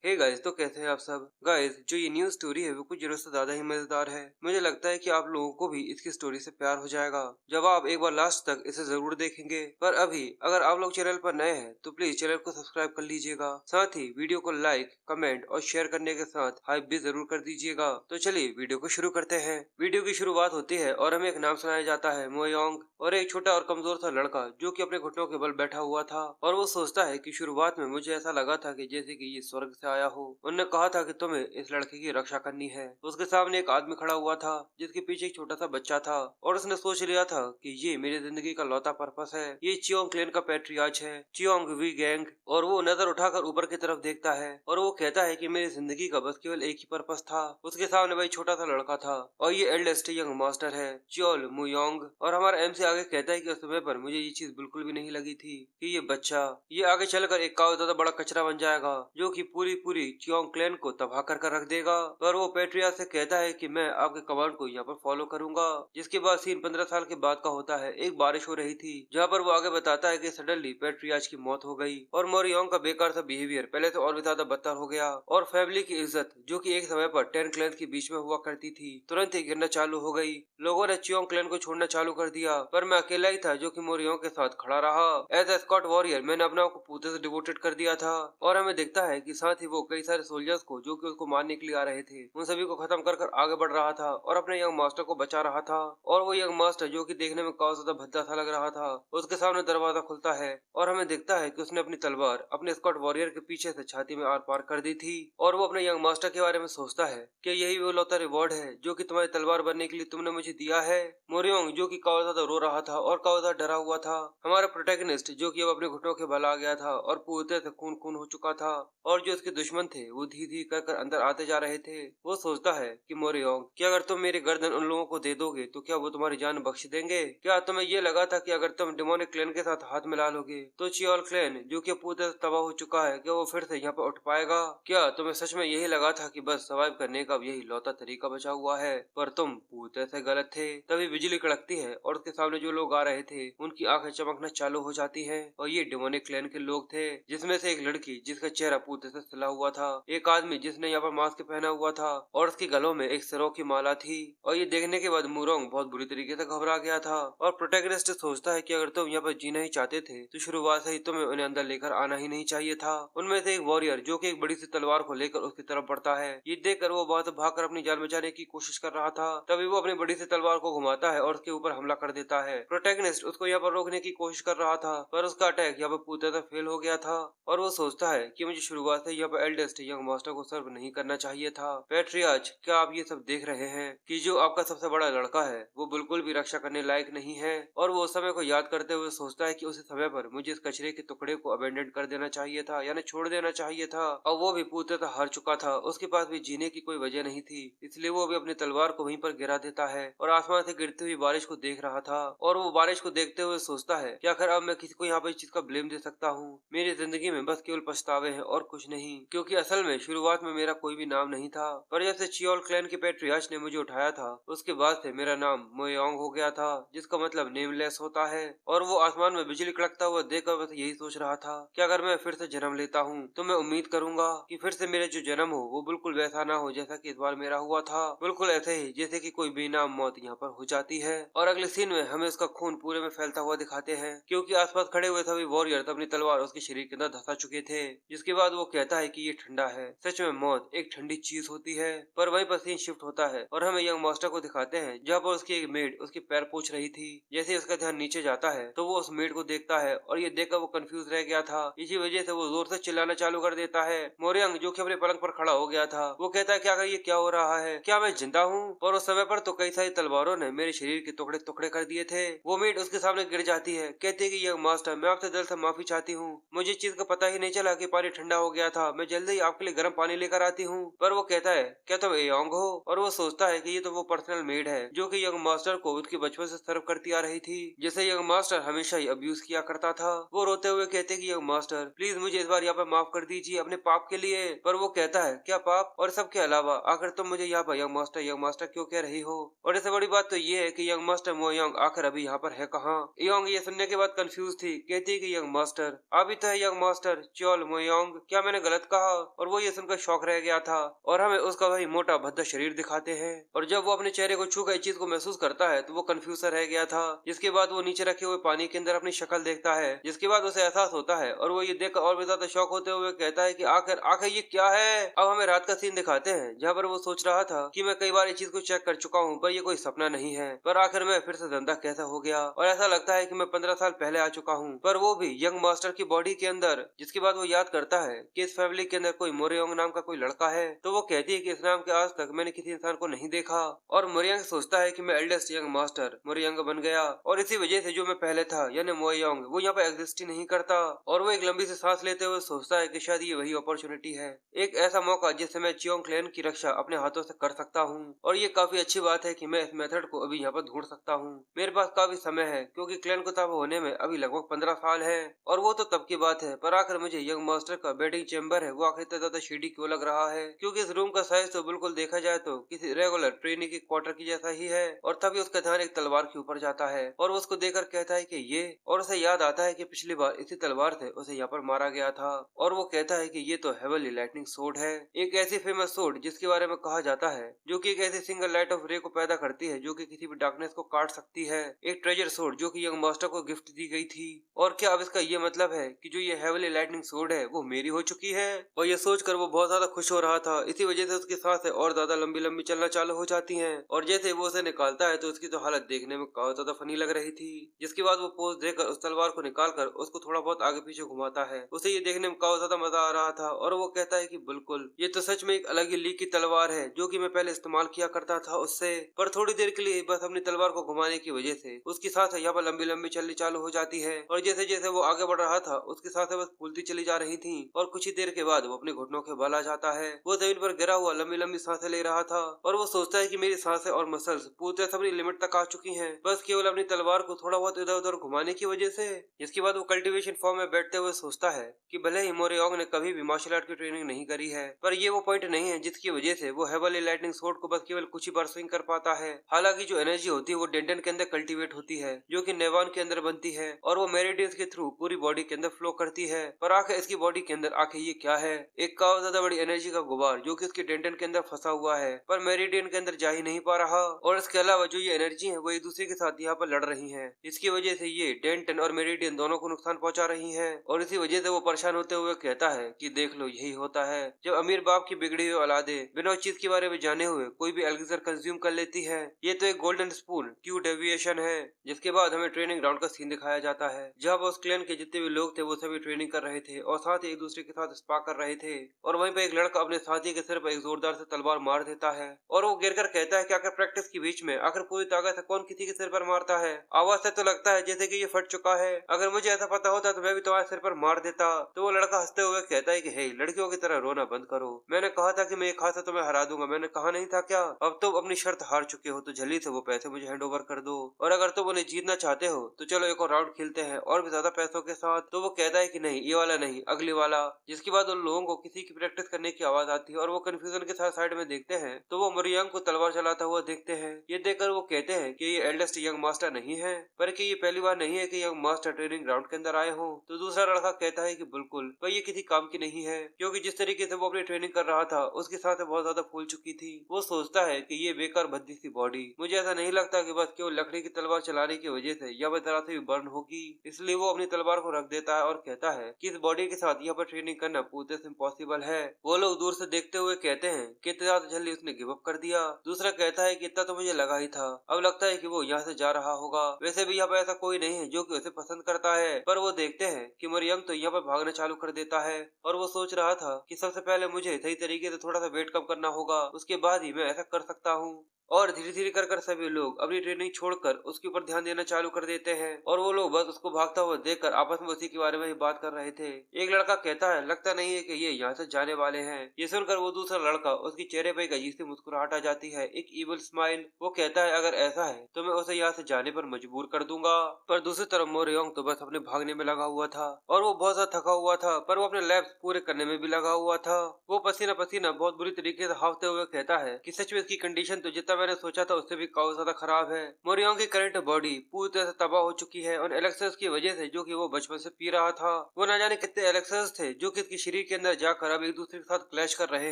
Hey guys, तो कैसे हैं आप सब। गाइस, जो ये न्यू स्टोरी है वो कुछ जरूरत से ज्यादा ही मजेदार है। मुझे लगता है कि आप लोगों को भी इसकी स्टोरी से प्यार हो जाएगा जब आप एक बार लास्ट तक इसे जरूर देखेंगे। पर अभी अगर आप लोग चैनल पर नए हैं तो प्लीज चैनल को सब्सक्राइब कर लीजिएगा। साथ ही वीडियो को लाइक, कमेंट और शेयर करने के साथ हाइप भी जरूर कर दीजिएगा। तो चलिए वीडियो को शुरू करते हैं। वीडियो की शुरुआत होती है और हमें एक नाम सुनाया जाता है, मोयोंग, और एक छोटा और कमजोर सा लड़का जो कि अपने घुटनों के बल बैठा हुआ था। और वो सोचता है कि शुरुआत में मुझे ऐसा लगा था कि जैसे कि ये स्वर्ग से आया हो। उन्होंने कहा था कि तुम्हें इस लड़के की रक्षा करनी है। उसके सामने एक आदमी खड़ा हुआ था जिसके पीछे एक छोटा सा बच्चा था और उसने सोच लिया था कि ये मेरी जिंदगी का लौता पर्पस है। ये चियोंग क्लैन का पैट्रियार्च है, चियोंग वी गैंग। और वो नजर उठाकर ऊपर की तरफ देखता है और वो कहता है कि मेरी जिंदगी का बस केवल एक ही पर्पस था। उसके सामने वही छोटा सा लड़का था और ये एल्डेस्ट यंग मास्टर है, चियोल मुयोंग। और हमारा एमसी आगे कहता है कि उस समय पर मुझे ये चीज बिल्कुल भी नहीं लगी थी कि ये बच्चा ये आगे चलकर एक काफी ज्यादा बड़ा कचरा बन जाएगा जो कि पूरी चियोंग क्लैन को तबाह कर रख देगा। पर वो पेट्रियार्च से कहता है कि मैं आपके कमांड को यहाँ पर फॉलो करूंगा। जिसके बाद सीन 15 साल के बाद का होता है। एक बारिश हो रही थी जहाँ पर वो आगे बताता है कि सडनली पेट्रियार्च की मौत हो गई और मोरियोंग का बेकार सा बिहेवियर पहले से और भी ज्यादा बदतर हो गया और फैमिली की इज्जत जो कि एक समय पर 10 क्लैन के बीच में हुआ करती थी तुरंत ही गिरना चालू हो गई। लोगों ने चियोंग क्लैन को छोड़ना चालू कर दिया पर मैं अकेला ही था जो कि मोरियोंग के साथ खड़ा रहा। एज ए स्कॉट वॉरियर मैंने अपने आप को पूते से डिवोटेड कर दिया था। और हमें दिखता है कि साथ ही वो कई सारे सोल्जर्स को जो कि उसको मारने के लिए आ रहे थे उन सभी को खत्म कर आगे बढ़ रहा था और अपने यंग मास्टर को बचा रहा था। और वो यंग मास्टर जो कि देखने में काफी ज्यादा भद्दा सा लग रहा था, उसके सामने दरवाजा खुलता है और हमें दिखता है कि उसने अपनी तलवार अपने स्कॉट वॉरियर के पीछे से छाती में आर पार कर दी थी। और वो अपने यंग मास्टर के बारे में सोचता है कि यही वो लौता रिवॉर्ड है जो कि तुम्हारी तलवार बनने के लिए तुमने मुझे दिया है। मोरियोंग जो कि काफी ज्यादा रो रहा था और काफी ज्यादा डरा हुआ था। हमारा प्रोटैगनिस्ट जो कि अब अपने घुटनों के बल आ गया था और पूरे से खून खून हो चुका था और जो उसके दुश्मन थे वो धीरे धीरे कर अंदर आते जा रहे थे। वो सोचता है कि मोरियोंग, कि अगर तुम मेरी गर्दन उन लोगों को दे दोगे तो क्या वो तुम्हारी जान बख्श देंगे? क्या तुम्हें ये लगा था कि अगर तुम डिमोनिक क्लैन के साथ हाथ मिला लोगे तो चियोल क्लैन जो कि पूरे से तबाह हो चुका है क्या वो फिर से यहाँ पर उठ पाएगा? क्या तुम्हें सच में यही लगा था कि बस सर्वाइव करने का यही लौता तरीका बचा हुआ है? पर तुम पूरे से गलत थे। तभी बिजली कड़कती है और उसके सामने जो लोग आ रहे थे उनकी आंखें चमकना चालू हो जाती है और ये डिमोनिक क्लैन के लोग थे, जिसमें से एक लड़की जिसका चेहरा पूते से सिला हुआ था, एक आदमी जिसने यहाँ पर मास्क पहना हुआ था और उसके गलों में एक सरों की माला थी। और ये देखने के बाद मुरोंग बहुत बुरी तरीके से घबरा गया था और प्रोटैगनिस्ट सोचता है कि अगर तुम यहाँ पर जीना ही चाहते थे तो शुरुआत से ही तुम्हें उन्हें अंदर लेकर आना ही नहीं चाहिए था। उनमें से एक वॉरियर जो कि एक बड़ी सी तलवार को लेकर उसकी तरफ बढ़ता है। ये देखकर वो वहां से भागकर अपनी जान बचाने की कोशिश कर रहा था। तभी वो अपनी बड़ी सी तलवार को घुमाता है और उसके ऊपर हमला कर देता है। प्रोटैगनिस्ट उसको यहाँ पर रोकने की कोशिश कर रहा था पर उसका अटैक यहाँ पर पूरी तरह फेल हो गया था और वो सोचता है कि मुझे शुरुआत से यहाँ पर एल्डेस्ट यंग मास्टर को सर्व नहीं करना चाहिए था। पैट्रियार्च, क्या आप ये सब देख रहे हैं कि जो आपका सबसे बड़ा लड़का है वो बिल्कुल भी रक्षा करने लायक नहीं है? और वो उस समय को याद करते हुए सोचता है कि उसी समय पर मुझे इस कचरे के टुकड़े को अबेंडन कर देना चाहिए था, यानी छोड़ देना चाहिए था। और वो भी पूरी तरह हार चुका था, उसके पास भी जीने की कोई वजह नहीं थी, इसलिए वो भी अपनी तलवार को वहीं पर गिरा देता है और आसमान से गिरती हुई बारिश को देख रहा था। और वो बारिश को देखते हुए सोचता है कि आखिर अब मैं किसी को यहाँ पर इस चीज का ब्लेम दे सकता हूँ? मेरी जिंदगी में बस केवल पछतावे हैं और कुछ नहीं, क्योंकि असल में शुरुआत में मेरा कोई भी नाम नहीं था, पर जब से चियोल क्लैन के पैट्रियार्च ने मुझे उठाया था उसके बाद से मेरा नाम मोयोंग हो गया था, जिसका मतलब नेमलेस होता है। और वो आसमान में बिजली कड़कता हुआ देखकर बस यही सोच रहा था कि अगर मैं फिर से जन्म लेता हूँ तो मैं उम्मीद करूंगा कि फिर से मेरा जो जन्म हो वो बिल्कुल वैसा ना हो जैसा कि इस बार मेरा हुआ था, बिल्कुल ऐसे ही जैसे कि कोई बेनाम मौत यहाँ पर हो जाती है। और अगले सीन में हमें उसका खून पूरे में फैलता हुआ दिखाते हैं, क्योंकि आसपास खड़े हुए सभी वॉरियर अपनी तलवार उसके शरीर के अंदर धंसा चुके थे। जिसके बाद वो कहता है कि ये ठंडा है, सच में मौत एक ठंडी चीज होती है। पर वहीं पर सीन शिफ्ट होता है और हमें यंग मास्टर को दिखाते हैं जहाँ पर उसकी एक मेड उसके पैर पोंछ रही थी। जैसे उसका ध्यान नीचे जाता है तो वो उस मेड को देखता है और ये देखकर वो कंफ्यूज रह गया था। इसी वजह से वो जोर से चिल्लाना चालू कर देता है। मोरियंग जो कि अपने पलंग पर खड़ा हो गया था वो कहता है कि आखिर ये क्या हो रहा है, क्या मैं जिंदा हूँ? और उस समय पर तो कई सारी तलवारों ने मेरे शरीर के टुकड़े टुकड़े कर दिए थे। वो मेड उसके सामने गिर जाती है, कहती है कि यंग मास्टर, मैं आपसे दिल से माफी चाहती हूँ, मुझे इस चीज का पता ही नहीं चला कि पानी ठंडा हो गया था, मैं जल्दी ही आपके लिए गर्म पानी लेकर आती हूँ। पर वो कहता है, क्या तुम एयोंग हो? और वो सोचता है कि ये तो वो पर्सनल मेड है जो कि यंग मास्टर को उसके बचपन से सर्व करती आ रही थी, जिसे यंग मास्टर हमेशा ही अब्यूज किया करता था। वो रोते हुए कहते कि यंग मास्टर प्लीज मुझे इस बार यहाँ पर माफ कर दीजिए अपने पाप के लिए। पर वो कहता है, क्या पाप? और सबके अलावा आखिर तुम मुझे यहाँ पर यंग मास्टर क्यों कह रही हो? और इससे बड़ी बात तो ये है कि यंग मास्टर मोयोंग आखिर अभी यहाँ पर है कहाँ? योंग ये सुनने के बाद कंफ्यूज थी, कहती कि यंग मास्टर अभी तो है यंग मास्टर, चोल मोयोंग, क्या मैंने गलत कहा और वो ये सुनकर शौक रह गया था। और हमें उसका वही मोटा भद्दा शरीर दिखाते हैं और जब वो अपने चेहरे को छूकर इस चीज को महसूस करता है तो वो कंफ्यूज रह गया था। जिसके बाद वो नीचे रखे हुए पानी के अंदर अपनी शक्ल देखता है, जिसके बाद उसे एहसास होता है और वो ये देखकर और भी ज्यादा शौक होते हुए कहता है कि आखिर आखिर ये क्या है। अब हमें रात का सीन दिखाते हैं जहाँ पर वो सोच रहा था कि मैं कई बार इस चीज को चेक कर चुका हूँ पर ये कोई सपना नहीं है, पर आखिर मैं फिर से धंधा कैसा हो गया और ऐसा लगता है कि मैं 15 साल पहले आ चुका हूँ, पर वो भी यंग मास्टर की बॉडी के अंदर। जिसके बाद वो याद करता है कि इस फैमिली के अंदर कोई मोरियोंग नाम का कोई लड़का है, तो वो कहती है कि इस नाम के आज तक मैंने किसी इंसान को नहीं देखा। और मोरियंग सोचता है कि मैं एल्डेस्ट यंग मास्टर मोरियंग बन गया और इसी वजह से जो मैं पहले था यानी मोयोंग वो यहाँ पे एग्जिस्ट ही नहीं करता। और वो एक लंबी सी सांस लेते हुए सोचता है कि शायद ये वही अपॉर्चुनिटी है, एक ऐसा मौका जिससे मैं चियोंग क्लैन की रक्षा अपने हाथों से कर सकता हूँ। और ये काफी अच्छी बात है कि मैं इस मेथड को अभी यहाँ पर ढूंढ सकता हूँ, मेरे पास काफी समय है क्योंकि क्लैन को तब होने में अभी लगभग 15 साल है। और वो तो तब की बात है, पर आखिर मुझे यंग मास्टर का बेटिंग चेम्बर है वो आखिर इतना ज्यादा शेडी क्यों लग रहा है, क्योंकि इस रूम का साइज तो बिल्कुल देखा जाए तो किसी रेगुलर ट्रेनी की क्वार्टर की जैसा ही है। और तभी उसका ध्यान एक तलवार के ऊपर जाता है और उसको देखकर कहता है कि ये, और उसे याद आता है कि पिछली बार इसी तलवार से उसे यहाँ पर मारा गया था। और वो कहता है कि ये तो हेवनली लाइटनिंग सोर्ड है, एक ऐसी फेमस सोर्ड जिसके बारे में कहा जाता है जो कि एक ऐसी सिंगल लाइट ऑफ रे को पैदा करती है जो कि किसी भी डार्कनेस को काट सकती है, एक ट्रेजर सोर्ड जो कि यंग मास्टर को गिफ्ट दी गई थी। और क्या अब इसका ये मतलब है कि जो ये हेवनली लाइटनिंग सोर्ड है वो मेरी हो चुकी है। और ये सोचकर वो बहुत ज्यादा खुश हो रहा था, इसी वजह से उसकी सांसें और ज्यादा लंबी लंबी चलना चालू हो जाती हैं। और जैसे वो उसे निकालता है तो उसकी तो हालत देखने में काफी ज्यादा फनी लग रही थी। जिसके बाद वो पोज देकर उस तलवार को निकालकर उसको थोड़ा बहुत आगे पीछे घुमाता है, उसे ये देखने में काफी ज्यादा मजा आ रहा था। और वो कहता है कि बिल्कुल ये तो सच में एक अलग ही लीक की तलवार है जो कि मैं पहले इस्तेमाल किया करता था उससे, पर थोड़ी देर के लिए बस अपनी तलवार को घुमाने की वजह से उसकी सांसें यहाँ पर लंबी लंबी चलनी चालू हो जाती है। और जैसे जैसे वो आगे बढ़ रहा था उसकी सांसें बस फूलती चली जा रही थी और कुछ ही देर के बाद वो अपने घुटनों के बल आ जाता है। वो जमीन पर गिरा हुआ लंबी लंबी सांसें ले रहा था और वो सोचता है कि मेरी सांसें और मसल्स पूरी तरह से अपनी लिमिट तक आ चुकी हैं, बस केवल अपनी तलवार को थोड़ा बहुत इधर उधर घुमाने की वजह से। इसके बाद वो कल्टीवेशन फॉर्म में बैठते हुए सोचता है कि भले ही मोरियोंग ने कभी भी मार्शल आर्ट की ट्रेनिंग नहीं करी है, पर ये वो पॉइंट नहीं है जिसकी वजह से वो हेवनली लाइटनिंग सोर्ड को बस केवल कुछ ही बार स्विंग कर पाता है। हालांकि जो एनर्जी होती है वो डेंटन के अंदर कल्टीवेट होती है जो कि नेवान के अंदर बनती है और वो मेरिडियंस के थ्रू पूरी बॉडी के अंदर फ्लो करती है। पर आखिर इसकी बॉडी के अंदर आखिर ये क्या है, एक काफी ज्यादा बड़ी एनर्जी का गुबार जो कि उसके डेंटन के अंदर फंसा हुआ है पर मेरिडियन के अंदर जा ही नहीं पा रहा। और इसके अलावा जो ये एनर्जी है वो एक दूसरे के साथ यहाँ पर लड़ रही है, इसकी वजह से ये डेंटन और मेरिडियन दोनों को नुकसान पहुंचा रही है। और इसी वजह से वो परेशान होते हुए कहता है कि देख लो यही होता है जब अमीर बाप की बिगड़ी हुई औलादे बिना चीज के बारे में जाने हुए कोई भी एल्गजर कंज्यूम कर लेती है। ये तो एक गोल्डन स्पून क्यू डेविएशन है। जिसके बाद हमें ट्रेनिंग ग्राउंड का सीन दिखाया जाता है जहाँ उस क्लैन के जितने भी लोग थे वो सभी ट्रेनिंग कर रहे थे और साथ ही एक दूसरे के साथ स्पा कर रहे थे। और वहीं पे एक लड़का अपने साथी के सिर पर एक जोरदार से तलवार मार देता है और वो गिरकर कहता है कि आखिर प्रैक्टिस के बीच में आखिर पूरी ताकत से कौन किसी के सिर पर मारता है, आवाज से तो लगता है जैसे कि ये फट चुका है, अगर मुझे ऐसा पता होता तो मैं भी तुम्हारे सिर पर मार देता। तो वो लड़का हंसते हुए कहता है कि हे लड़कियों की तरह रोना बंद करो, मैंने कहा था कि मैं एक हाथ से तुम्हें हरा दूंगा, मैंने कहा नहीं था क्या, अब तुम अपनी शर्त हार चुके हो तो जल्दी से वो पैसे मुझे हैंड ओवर कर दो और अगर तुम उन्हें जीतना चाहते हो तो चलो एक और राउंड खेलते हैं और भी ज्यादा पैसों के साथ। तो वो कहता है कि नहीं ये वाला नहीं अगली वाला। जिसके बाद उन लोगों को किसी की प्रैक्टिस करने की आवाज आती है और वो कंफ्यूजन के साथ साइड में देखते हैं तो वो मोरियांग को तलवार चलाता हुआ देखते हैं। ये देखकर वो कहते हैं कि ये एल्डेस्ट यंग मास्टर नहीं है, पर कि ये पहली बार नहीं है कि यंग मास्टर ट्रेनिंग ग्राउंड के अंदर आए हो। तो दूसरा लड़का कहता है कि बिल्कुल, पर ये किसी काम की नहीं है क्योंकि जिस तरीके से वो अपनी ट्रेनिंग कर रहा था उसके साथ बहुत ज्यादा फूल चुकी थी। वो सोचता है कि ये बेकार भद्दी सी बॉडी, मुझे ऐसा नहीं लगता कि बस केवल लकड़ी की तलवार चलाने की वजह से यह तरह से भी बर्न होगी, इसलिए वो अपनी तलवार को रख देता है और कहता है कि इस बॉडी के साथ यहाँ पर ट्रेनिंग करना पूरे से इम्पॉसिबल है। वो लोग दूर से देखते हुए कहते हैं कि इतना ज्यादा जल्दी उसने गिव अप कर दिया। दूसरा कहता है कि इतना तो मुझे लगा ही था, अब लगता है कि वो यहाँ से जा रहा होगा, वैसे भी यहाँ पर ऐसा कोई नहीं है जो कि उसे पसंद करता है। पर वो देखते हैं कि मरियम तो यहाँ पर भागना चालू कर देता है और वो सोच रहा था कि सबसे पहले मुझे सही तरीके से थोड़ा सा वेट कम करना होगा, उसके बाद ही मैं ऐसा कर सकता हूँ। और धीरे धीरे कर सभी लोग अपनी ट्रेनिंग छोड़कर उसके ऊपर ध्यान देना चालू कर देते हैं और वो लोग बस उसको भागता हुआ देखकर आपस में उसी के बारे में ही बात कर रहे थे। एक लड़का कहता है लगता नहीं है कि ये यहाँ से जाने वाले हैं। ये सुनकर वो दूसरा लड़का उसके चेहरे पर एक अजीब सी मुस्कुराहट आ जाती है, एक इविल स्माइल। वो कहता है अगर ऐसा है तो मैं उसे यहाँ से जाने पर मजबूर कर दूंगा। पर दूसरी तरफ मोरियोंग तो बस अपने भागने में लगा हुआ था और वो बहुत ज्यादा थका हुआ था, पर वो अपने लैब्स पूरे करने में भी लगा हुआ था। वो पसीना पसीना बहुत बुरी तरीके से हाफते हुए कहता है कि सच में इसकी कंडीशन तो जितना मैंने सोचा था उससे भी काफी ज्यादा खराब है। मोरियोंग की करंट बॉडी पूरी तरह से तबाह हो चुकी है और एलेक्सस की वजह से, जो कि वो बचपन से पी रहा था। वो ना जाने कितने एलेक्सस थे जो कि इसके शरीर के अंदर जाकर अब एक दूसरे के साथ क्लैश कर रहे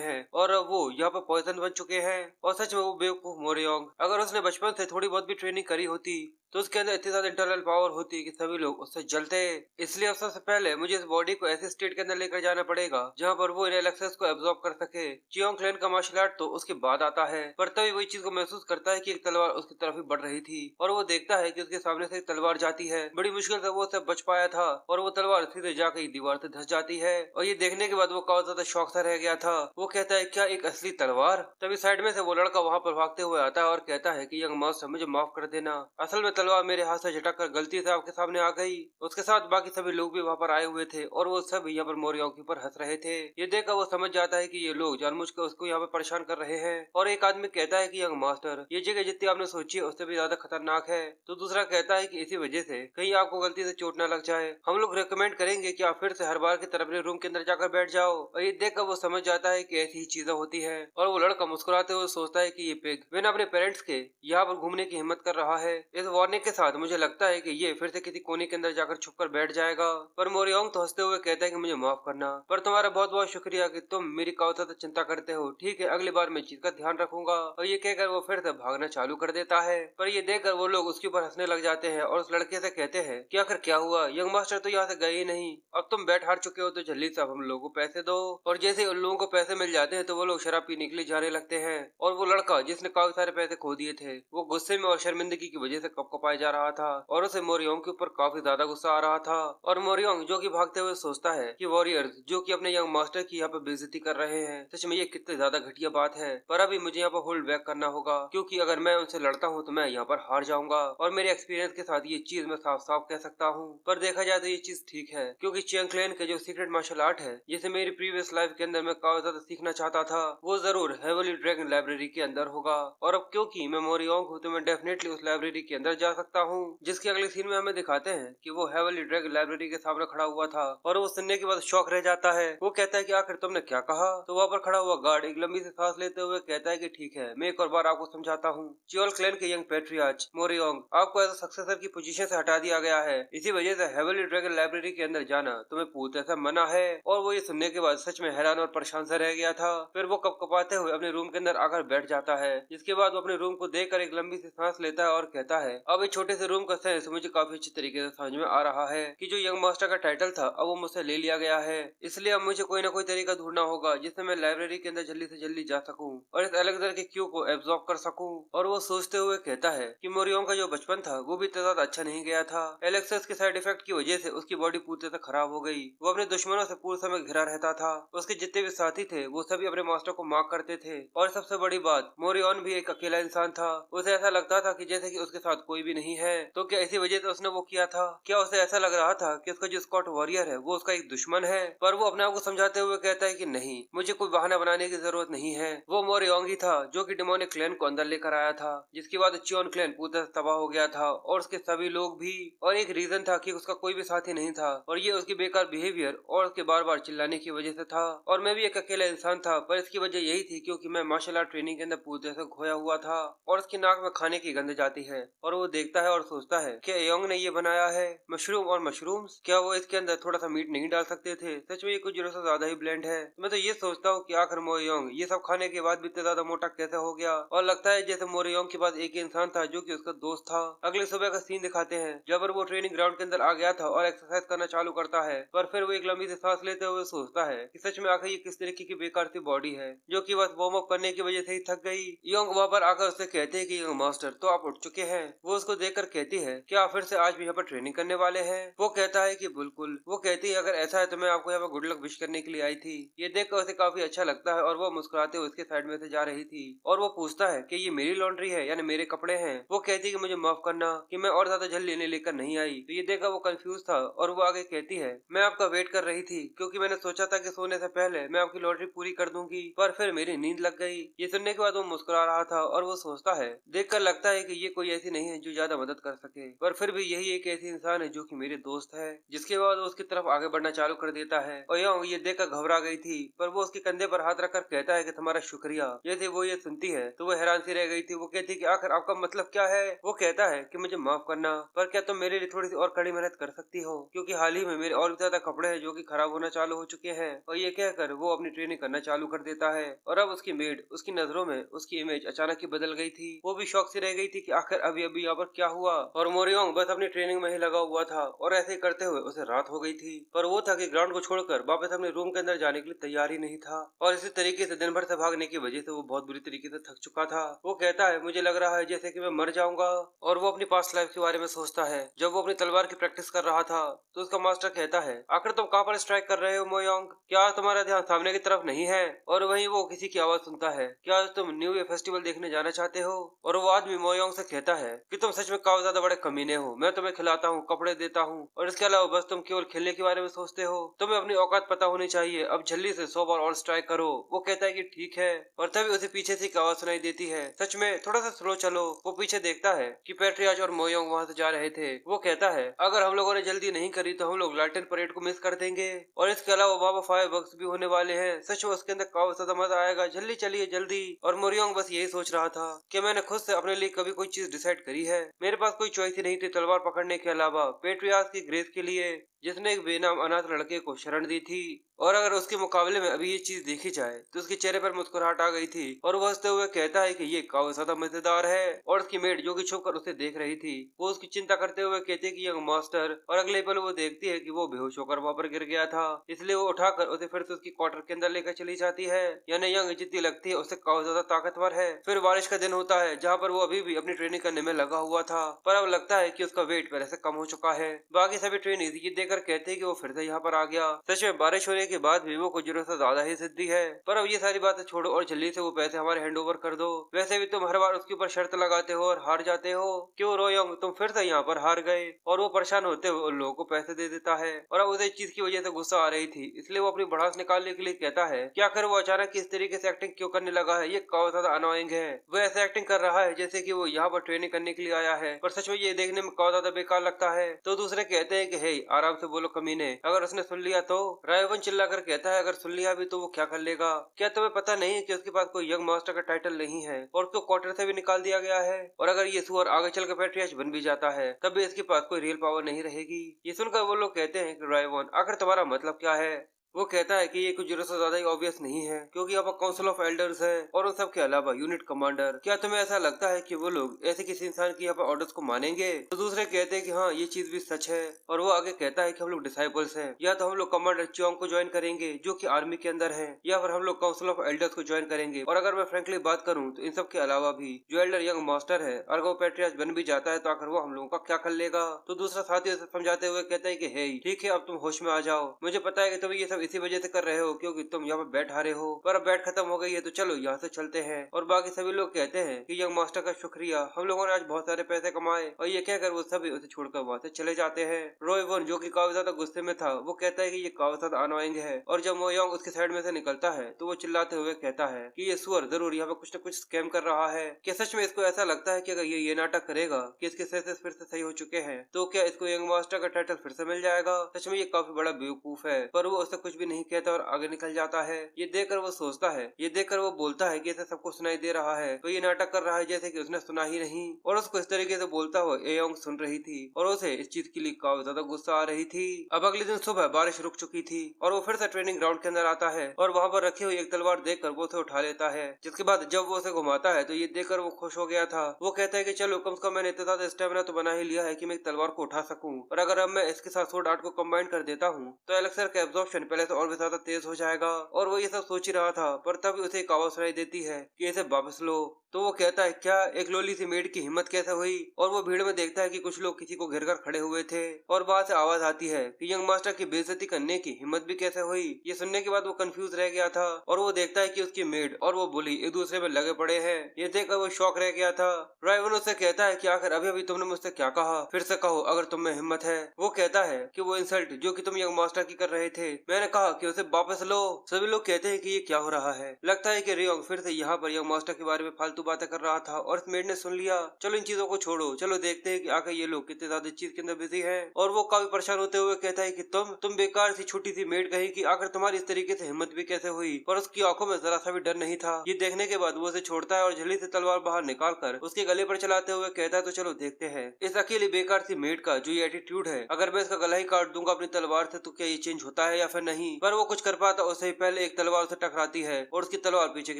हैं और अब वो यहाँ पर पॉइजन बन चुके हैं। और सच में वो बेवकूफ मोरियोंग, अगर उसने बचपन से थोड़ी बहुत भी ट्रेनिंग करी होती तो उसके अंदर इतनी ज्यादा इंटरनल पावर होती कि सभी लोग उससे जलते। इसलिए अब सबसे पहले मुझे इस बॉडी को ऐसे स्टेट के अंदर लेकर जाना पड़ेगा जहाँ पर वो इन एलेक्सस को एब्जॉर्ब कर सके। चियोंग क्लैन का मार्शल आर्ट तो उसके बाद आता है, पर तभी वही चीज को महसूस करता है कि एक तलवार उसकी तरफ ही बढ़ रही थी और वो देखता है कि उसके सामने से एक तलवार जाती है। बड़ी मुश्किल से वो उससे बच पाया था और वो तलवार सीधे जाकर दीवार से धस जाती है। और ये देखने के बाद वो काफी ज्यादा शौक सा रह गया था। वो कहता है, क्या एक असली तलवार? तभी साइड में से वो लड़का वहाँ पर भागते हुए आता है और कहता है कि यंग मास्टर, मुझे माफ कर देना, असल में तलवार मेरे हाथ से झटक कर गलती से आपके सामने आ गई। उसके साथ बाकी सभी लोग भी वहाँ पर आए हुए थे और वो सब यहाँ पर मोरियोंग के ऊपर हंस रहे थे। ये देखकर वो समझ जाता है कि ये लोग जानबूझकर उसको यहाँ पर परेशान कर रहे हैं। और एक आदमी कहता है कि यंग मास्टर, ये जगह जितनी आपने सोची है उससे भी ज्यादा खतरनाक है। तो दूसरा कहता है कि इसी वजह से कहीं आपको गलती से चोट न लग जाए, हम लोग रेकमेंड करेंगे कि आप फिर से हर बार की तरह अपने रूम के अंदर जाकर बैठ जाओ। और ये देखकर वो समझ जाता है कि ऐसी ही चीजें होती है। और वो लड़का मुस्कुराते हुए सोचता है कि ये पिग बिना अपने पेरेंट्स के यहाँ पर घूमने की हिम्मत कर रहा है। इस वार्निंग के साथ मुझे लगता है कि ये फिर से किसी कोने के अंदर जाकर छुपकर बैठ जाएगा। पर मोरियोंग तो हंसते हुए कहता है कि मुझे माफ करना, पर तुम्हारा बहुत बहुत शुक्रिया कि तुम मेरी काउता तो चिंता करते हो। ठीक है, अगली बार मैं चीज का ध्यान रखूंगा। और ये कहकर वो फिर से भागना चालू कर देता है। पर ये देखकर वो लोग उसके ऊपर हंसने लग जाते हैं और उस लड़के से कहते हैं कि आखिर क्या हुआ, यंग मास्टर तो यहाँ से गए ही नहीं, अब तुम बैठ हार चुके हो तो जल्दी से हम लोगों को पैसे दो। और जैसे उन लोगों को पैसे मिल जाते हैं तो वो लोग शराब पीने के लिए जाने लगते हैं। और वो लड़का जिसने काफी सारे पैसे खो दिए थे वो गुस्से में और शर्मिंदगी की वजह से कपकपाए जा रहा था और उसे मोरियोंग के ऊपर काफी ज्यादा गुस्सा आ रहा था। और मोरियोंग जो कि भागते हुए सोचता है कि वॉरियर्स जो कि अपने यंग मास्टर की यहाँ पे बेइज्जती कर रहे हैं, सच में ये कितनी ज्यादा घटिया बात है। पर अभी मुझे यहाँ पर होल्ड बैक करना होगा क्योंकि अगर मैं उनसे लड़ता हूँ तो मैं यहाँ पर हार जाऊंगा। और मेरे एक्सपीरियंस के साथ ये चीज मैं साफ साफ कह सकता हूँ। पर देखा जाए तो ये चीज ठीक है क्योंकि चियांग क्लैन के जो सीक्रेट मार्शल आर्ट है जिसे मेरी प्रीवियस लाइफ के अंदर मैं काफी ज्यादा सीखना चाहता था, वो जरूर हेवली ड्रैगन लाइब्रेरी के अंदर होगा। और अब क्योंकि मैं मोरियोंग हूँ तो मैं डेफिनेटली उस लाइब्रेरी के अंदर जा सकता हूँ, जिसके अगले सीन में हमें दिखाते हैं कि वो हेवली ड्रैगन लाइब्रेरी के सामने खड़ा हुआ था। और वो सुनने के बाद शौक रह जाता है। वो कहता है कि आखिर तुमने क्या कहा? तो वहाँ पर खड़ा हुआ गार्ड एक लंबी सी सांस लेते हुए कहता है कि ठीक है, मैं एक और बार आपको समझाता हूँ। चियोल क्लैन के यंग पैट्रियार्च मोरियोंग, आपको एज सक्सेसर की पोजीशन से हटा दिया गया है। इसी वजह से हेवली ड्रैगन लाइब्रेरी के अंदर जाना तुम्हें पूरी तरह से मना है। और वो ये सुनने के बाद सच में हैरान और परेशान से रह गया था। फिर वो कपकपाते हुए अपने रूम के अंदर आकर बैठ जाता है, जिसके बाद वो अपने रूम को देखकर एक लंबी सी सांस लेता है और कहता है, अब इस छोटे से रूम का सेंस मुझे काफी अच्छी तरीके से समझ में आ रहा है कि जो यंग मास्टर का टाइटल था अब वो मुझसे ले लिया गया है। इसलिए अब मुझे कोई ना कोई तरीका ढूंढना होगा जिससे मैं लाइब्रेरी के अंदर जल्दी से जल्दी जा सकूं और इस एलेक्जेंडर के क्यू को एब्जॉर्ब कर सकूं। और वो सोचते हुए कहता है कि मोरियोंग का जो बचपन था वो भी इतना ज्यादा अच्छा नहीं गया था। एलेक्सस के साइड इफेक्ट की वजह से उसकी बॉडी पूरी तरह खराब हो गई। वो अपने दुश्मनों से पूरे समय घिरा रहता था। उसके जितने भी साथी थे वो सभी अपने मास्टर को मार्क करते थे। और सबसे बड़ी बात, मोरियोन भी एक अकेला इंसान था। उसे ऐसा लगता था कि जैसे कि उसके साथ कोई भी नहीं है। तो क्या इसी वजह से उसने वो किया था? क्या उसे ऐसा लग रहा था कि उसका जो स्कॉट वॉरियर है वो उसका एक दुश्मन है? पर वो अपने आप को समझाते हुए कहता है कि नहीं, मुझे कोई बहाना बनाने की जरूरत नहीं है। वो मोरियोंग ही था जो कि डेमोनिक क्लैन को अंदर लेकर आया था, जिसके बाद चियोन क्लैन पूरी तरह तबाह हो गया था और उसके सभी लोग भी। और एक रीजन था कि उसका कोई भी साथी नहीं था और ये उसकी बेकार बिहेवियर और उसके बार बार चिल्लाने की वजह से था। और मैं भी एक अकेला इंसान था, पर इसकी वजह यही थी क्योंकि मैं मार्शल आर्ट ट्रेनिंग के अंदर पूरी तरह से खोया हुआ था और उसकी नाक में खाने की गंध जाती है। और वो देखता है और सोचता है कि योंग ने ये बनाया है मशरूम और मशरूम्स, क्या वो इसके अंदर थोड़ा सा मीट नहीं डाल सकते थे? सच में ये कुछ जरूरत से ज्यादा ही ब्लेंड है। मैं तो ये सोचता हूँ कि आखिर मोरियोंग ये सब खाने के बाद भी इतना ज्यादा मोटा कैसे हो गया। और लगता है जैसे मोरियोंग के पास एक ही इंसान था जो कि उसका दोस्त था। अगले सुबह का सीन दिखाते हैं जब वो ट्रेनिंग ग्राउंड के अंदर आ गया था और एक्सरसाइज करना चालू करता है। पर फिर वो एक लंबी सी सांस लेते हुए सोचता है कि सच में आखिर ये किस तरीके की बेकार सी बॉडी है जो कि बस वार्म अप करने की वजह से ही थक गई। योंग वहाँ पर आकर उससे कहते हैं कि मास्टर तो आप उठ चुके हैं। वो उसको देखकर कहती है क्या आप फिर से आज भी यहाँ पर ट्रेनिंग करने वाले हैं? वो कहता है कि बिल्कुल। वो कहती है अगर ऐसा है तो मैं आपको यहाँ पर गुड लक विश करने के लिए आई थी। ये देखकर उसे काफी अच्छा लगता है और वो मुस्कुराते हुए उसके साइड में से जा रही थी। और वो पूछता है कि ये मेरी लॉन्ड्री है यानी मेरे कपड़े हैं? वो कहती है कि मुझे माफ करना कि मैं और ज्यादा जल्द लेने लेकर नहीं आई। तो ये देखकर वो कंफ्यूज था और वो आगे कहती है मैं आपका वेट कर रही थी क्योंकि मैंने सोचा था कि सोने से पहले मैं आपकी लॉटरी पूरी कर दूंगी, पर फिर मेरी नींद लग गई। ये सुनने के बाद वो मुस्कुरा रहा था और वो सोचता है देखकर लगता है कि ये कोई ऐसी नहीं है जो ज्यादा मदद कर सके, पर फिर भी यही एक ऐसी इंसान है जो कि मेरे दोस्त है। जिसके बाद वो उसकी तरफ आगे बढ़ना चालू कर देता है और योंग ये देखकर घबरा गई थी, पर वो उसके कंधे पर हाथ रखकर कहता है कि तुम्हारा शुक्रिया। जैसे वो ये सुनती है तो वो हैरान सी रह गई थी। वो कहती है कि आखिर आपका मतलब क्या है। वो कहता है कि मुझे माफ करना, पर क्या तुम मेरे लिए थोड़ी सी और कड़ी मेहनत कर सकती हो, क्योंकि हाल ही में मेरे और भी ज्यादा कपड़े हैं जो कि खराब होना चालू हो चुके हैं। और ये कहकर वो अपनी ट्रेनिंग करना चालू कर देता है। और अब उसकी मेड उसकी नजरों में उसकी इमेज अचानक ही बदल गई थी। वो भी शौक से रह गई थी कि आखिर अभी अभी यहाँ पर क्या हुआ। और मोरियोंग बस अपनी ट्रेनिंग में ही लगा हुआ था और ऐसे ही करते हुए उसे रात हो गई थी। पर वो था कि ग्राउंड को छोड़कर वापस अपने रूम के अंदर जाने के लिए तैयार ही नहीं था। और इसी तरीके से दिन भर से भागने की वजह से वो बहुत बुरी तरीके से थक चुका था। वो कहता है मुझे लग रहा है जैसे कि मैं मर जाऊंगा। और वो अपनी पास्ट लाइफ के बारे में सोचता है। जब वो अपनी तलवार की प्रैक्टिस कर रहा था तो उसका मास्टर कहता है आखिर तुम कहाँ पर स्ट्राइक कर रहे हो मोयोंग, क्या तुम्हारा ध्यान सामने की तरफ नहीं है। और वहीं वो किसी की आवाज सुनता है, क्या तुम न्यू ईयर फेस्टिवल देखने जाना चाहते हो। और वो आदमी मोयोंग से कहता है कि तुम सच में काफी ज्यादा बड़े कमीने हो, मैं तुम्हें खिलाता हूँ, कपड़े देता हूँ, और इसके अलावा बस तुम केवल खेलने के बारे में सोचते हो। तुम्हें अपनी औकात पता होनी चाहिए, अब जल्दी से 100 बार और स्ट्राइक करो। वो कहता है कि ठीक है। और तभी उसे पीछे से एक आवाज सुनाई देती है, सच में थोड़ा सा स्लो चलो। वो पीछे देखता है कि पैट्रियाज और मोयोंग वहाँ से जा रहे थे। वो कहता है अगर हम लोगों ने जल्दी नहीं करी तो हम लोग लालटेन परेड को मिस कर देंगे, और इसके अलावा वहाँ फायरवर्क्स भी होने वाले हैं। सच में उसके अंदर काफी ज्यादा मजा आएगा, जल्दी चलिए जल्दी। और मोरियोंग बस यही सोच रहा था कि मैंने खुद से अपने लिए कभी कोई चीज डिसाइड करी है। मेरे पास कोई चॉइस ही नहीं थी तलवार पकड़ने के अलावा पेट्रियाज की ग्रेस के लिए, जिसने एक बेनाम अनाथ लड़के को शरण दी थी। और अगर उसके मुकाबले में अभी ये चीज देखी जाए तो उसके चेहरे पर मुस्कुराहट आ गई थी और वो हंसते हुए कहता है कि ये काफी ज्यादा मजेदार है। और उसकी मेड जो कि छुप कर उसे देख रही थी वो उसकी चिंता करते हुए कहती है कि यंग मास्टर, और अगले पल वो देखती है कि वो बेहोश होकर वहां पर गिर गया था। इसलिए वो उठाकर उसे फिर से उसकी क्वार्टर के अंदर लेकर चली जाती है। यानी यंग जितनी लगती है उससे काफी ज्यादा ताकतवर है। फिर बारिश का दिन होता है जहाँ पर वो अभी भी अपनी ट्रेनिंग करने में लगा हुआ था, पर अब लगता है कि उसका वेट पहले से कम हो चुका है। बाकी सभी ट्रेनिंग ये देखकर कहते हैं कि वो फिर से यहाँ पर आ गया। सच में बारिश होने के बाद भी वो कुछ जरूरत से ज्यादा ही सिद्धि है। पर अब ये सारी बातें छोड़ो और जल्दी से वो पैसे हमारे हैंड ओवर कर दो। वैसे भी तुम हर बार उसके ऊपर शर्त लगाते हो और हार जाते हो, क्यों रोयोंग तुम फिर से यहाँ पर हार गए। और वो परेशान होते हुए उन लोगों को पैसे दे देता है। और अब उसे इस चीज की वजह से गुस्सा आ रही थी, इसलिए वो अपनी भड़ास निकालने के लिए कहता है कि आखिर वो अचानक इस तरीके से एक्टिंग क्यों करने लगा है, ये काफी ज्यादा अनोइंग है। वो ऐसे एक्टिंग कर रहा है जैसे कि वो यहाँ पर ट्रेनिंग करने के लिए आया है, पर सच में ये देखने में काफी ज्यादा बेकार लगता है। तो दूसरे कहते हैं कि हे आराम से बोलो कमीने, अगर उसने सुन लिया तो। रायवन चिल्लाकर कहता है अगर सुन लिया भी तो वो क्या कर लेगा, क्या तुम्हें पता नहीं है कि उसके पास कोई यंग मास्टर का टाइटल नहीं है और उसको क्वार्टर से भी निकाल दिया गया है। और अगर ये सुअर आगे चलकर पैट्रियार्च बन भी जाता है तब भी इसके पास कोई रियल पावर नहीं रहेगी। ये सुनकर वो लोग कहते हैं कि रायवन आखिर तुम्हारा मतलब क्या है। वो कहता है कि ये कुछ जरूरत से ज्यादा ही ऑब्वियस नहीं है, क्योंकि यहाँ पर काउंसिल ऑफ एल्डर्स है और उन सब के अलावा यूनिट कमांडर। क्या तुम्हें ऐसा लगता है कि वो लोग ऐसे किसी इंसान की यहाँ पर ऑर्डर्स को मानेंगे। तो दूसरे कहते हैं कि हाँ ये चीज भी सच है। और वो आगे कहता है कि हम लोग डिसाइपल्स हैं, या तो हम लोग कमांडर चियोंग को ज्वाइन करेंगे जो कि आर्मी के अंदर है, या फिर हम लोग काउंसिल ऑफ एल्डर्स को ज्वाइन करेंगे। और अगर मैं फ्रेंकली बात करूँ तो इन सब के अलावा भी जो एल्डर यंग मास्टर है अगर वो पैट्रियार्च बन भी जाता है तो आखिर वो हम लोगों का क्या कर लेगा। तो दूसरा साथी उसे समझाते हुए कहता है कि हे ठीक है अब तुम होश में आ जाओ, मुझे पता है कि तुम ये सब इसी वजह से कर रहे हो क्योंकि तुम यहाँ पर बैठ हारे हो, पर अब बैठ खत्म हो गई है तो चलो यहाँ से चलते हैं। और बाकी सभी लोग कहते हैं कि यंग मास्टर का शुक्रिया, हम लोगों ने आज बहुत सारे पैसे कमाए। और ये कहकर वो सभी उसे छोड़कर वहाँ से चले जाते हैं। रोयवन जो कि काफी ज्यादा गुस्से में था वो कहता है कि ये काफी ज्यादा अनोइंग है। और जब मोयोंग उसके साइड में से निकलता है तो वो चिल्लाते हुए कहता है कि ये सुअर जरूर यहाँ पे कुछ न कुछ स्कैम कर रहा है। क्या सच में इसको ऐसा लगता है कि अगर ये नाटक करेगा कि इसके सेंसेस फिर से सही हो चुके हैं तो क्या इसको यंग मास्टर का टाइटल फिर से मिल जाएगा। सच में ये काफी बड़ा बेवकूफ है। पर वो उससे कुछ भी नहीं कहता और आगे निकल जाता है। ये देखकर वो सोचता है, ये देखकर वो बोलता है कि इसे सबको सुनाई दे रहा है तो ये नाटक कर रहा है जैसे कि उसने सुना ही नहीं। और उसको इस तरीके से बोलता हुआ एयोंग सुन रही थी और उसे इस चीज के लिए काफी ज्यादा गुस्सा आ रही थी। अब अगले दिन सुबह बारिश रुक चुकी थी और वो फिर से ट्रेनिंग ग्राउंड के अंदर आता है और वहाँ पर रखी हुई एक तलवार देखकर वो उसे उठा लेता है। जिसके बाद जब वो उसे घुमाता है तो ये देखकर वो खुश हो गया था। वो कहता है कि चलो कम से कम मैंने इतना ज्यादा स्टेमिना तो बना ही लिया है कि मैं एक तलवार को उठा सकूं, और अगर अब मैं इसके साथ स्वॉर्ड आर्ट को कंबाइन कर देता हूँ तो एलेक्सर का एब्जॉर्प्शन पहले से और भी ज्यादा तेज हो जाएगा। और वो ये सब सोच ही रहा था, पर तभी उसे एक आवाज सुनाई देती है कि इसे वापस लो। तो वो कहता है क्या एक लोली सी मेड की हिम्मत कैसे हुई। और वो भीड़ में देखता है कि कुछ लोग किसी को घेर कर खड़े हुए थे और वहाँ से आवाज आती है कि यंग मास्टर की बेइज्जती करने की हिम्मत भी कैसे हुई। ये सुनने के बाद वो कंफ्यूज रह गया था और वो देखता है कि उसकी मेड और वो बुली एक दूसरे में लगे पड़े हैं। ये देखकर वो शौक रह गया था। रायवन उससे कहता है कि आखिर अभी अभी तुमने मुझसे क्या कहा, फिर से कहो अगर तुम में हिम्मत है। वो कहता है कि वो इंसल्ट जो कि तुम यंग मास्टर की कर रहे थे मैंने कहा कि उसे वापस लो। सभी लोग कहते हैं कि ये क्या हो रहा है। लगता है कि रियोंग फिर से यहाँ पर यंग मास्टर के बारे में फालतू बातें कर रहा था और इस मेड ने सुन लिया। चलो इन चीजों को छोड़ो, चलो देखते हैं कि आखिर ये लोग कितने ज्यादा चीज के अंदर बिजी है। और वो काफी परेशान होते हुए कहता है कि तुम बेकार सी छोटी सी मेड कहीं कि आखिर तुम्हारी इस तरीके से हिम्मत भी कैसे हुई। पर उसकी आंखों में जरा सा भी डर नहीं था। ये देखने के बाद वो उसे छोड़ता है और झली से तलवार बाहर निकाल कर उसके गले पर चलाते हुए कहता है तो चलो देखते हैं इस अकेली बेकार सी मेड का जो ये एटीट्यूड है, अगर मैं इसका गला ही काट दूंगा अपनी तलवार से तो क्या ये चेंज होता है या फिर नहीं। पर वो कुछ कर पाता उससे ही पहले एक तलवार उसे टकराती है और उसकी तलवार पीछे की